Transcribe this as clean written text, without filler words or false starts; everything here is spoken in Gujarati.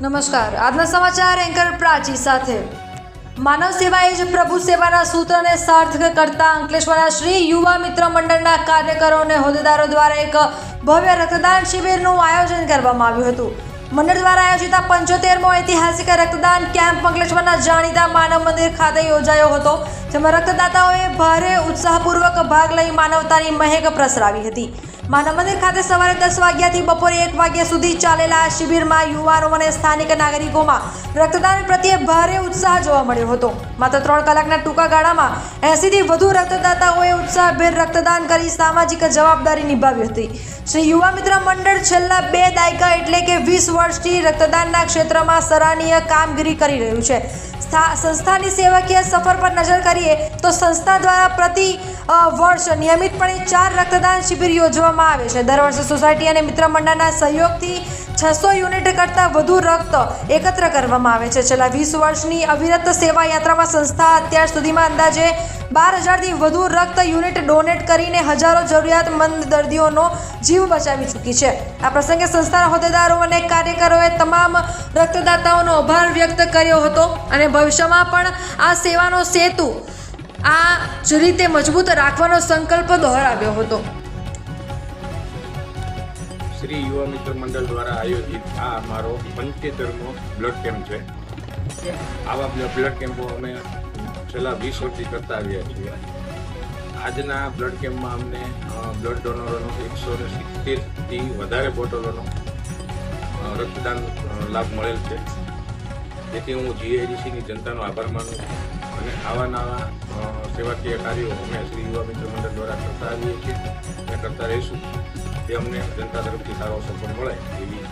નમસ્કાર, આજના સમાચાર એન્કર પ્રાચી સાથે। માનવ સેવા એ જ પ્રભુ સેવાના સૂત્રને સાર્થક કરતા અંકલેશ્વરના શ્રી યુવા મિત્ર મંડળના કાર્યકરો અને હોદ્દેદારો દ્વારા એક ભવ્ય રક્તદાન શિબિરનું આયોજન કરવામાં આવ્યું હતું। મંડળ દ્વારા આયોજિત 75મો ઐતિહાસિક રક્તદાન કેમ્પ અંકલેશ્વરના જાણીતા માનવ મંદિર ખાતે યોજાયો હતો, જેમાં રક્તદાતાઓએ ભારે ઉત્સાહપૂર્વક ભાગ લઈ માનવતાની મહેક પ્રસરાવી હતી। માનવ મંદિર ખાતે સવારે 10 વાગ્યાથી બપોરે 1 વાગ્યા સુધી ચાલેલા આ શિબિરમાં યુવાનો અને સ્થાનિક નાગરિકોમાં રક્તદાન પ્રત્યે ભારે ઉત્સાહ જોવા મળ્યો હતો। માત્ર 3 કલાકના ટૂંકા ગાળામાં 80થી વધુ રક્તદાતાઓએ ઉત્સાહભેર રક્તદાન કરી સામાજિક જવાબદારી નિભાવી હતી। શ્રી યુવા મિત્ર મંડળ છેલ્લા 2 દાયકા એટલે કે 20 વર્ષથી રક્તદાનના ક્ષેત્રમાં સરાહનીય કામગીરી કરી રહ્યું છે। સંસ્થાની સેવાકીય સફર પર નજર કરીએ તો સંસ્થા દ્વારા પ્રતિ વર્ષ નિયમિતપણે 4 રક્તદાન શિબિર યોજવામાં આવે છે। દર વર્ષે સોસાયટી અને મિત્ર મંડળના સહયોગથી 600 યુનિટ કરતાં વધુ રક્ત એકત્ર કરવામાં આવે છે। છેલ્લા 20 વર્ષની અવિરત સેવા યાત્રામાં સંસ્થા અત્યાર સુધીમાં અંદાજે 12,000થી વધુ રક્ત યુનિટ ડોનેટ કરીને હજારો જરૂરિયાતમંદ દર્દીઓનો જીવ બચાવી ચૂકી છે। આ પ્રસંગે સંસ્થાના હોદ્દેદારો અને કાર્યકરોએ તમામ રક્તદાતાઓનો આભાર વ્યક્ત કર્યો હતો અને ભવિષ્યમાં પણ આ સેવાનો સેતુ આ જ રીતે મજબૂત રાખવાનો સંકલ્પ દોહરાવ્યો હતો। શ્રી યુવા મિત્ર મંડળ દ્વારા આયોજિત આ અમારો 75મો બ્લડ કેમ્પ છે। આવા બ્લડ કેમ્પો અમે છેલ્લા 20 વર્ષથી કરતા આવ્યા છીએ। આજના બ્લડ કેમ્પમાં અમને બ્લડ ડોનરોનો 170થી વધારે બોટલોનો રક્તદાન લાભ મળેલ છે, જેથી હું GIDCની જનતાનો આભાર માનું છું અને આવા નવા સેવાકીય કાર્યો અમે શ્રી યુવા મિત્ર મંડળ દ્વારા કરતા આવીએ છીએ અને કરતા રહીશું। તે અમને જનતા તરફથી સારો સપોર્ટ મળે એવી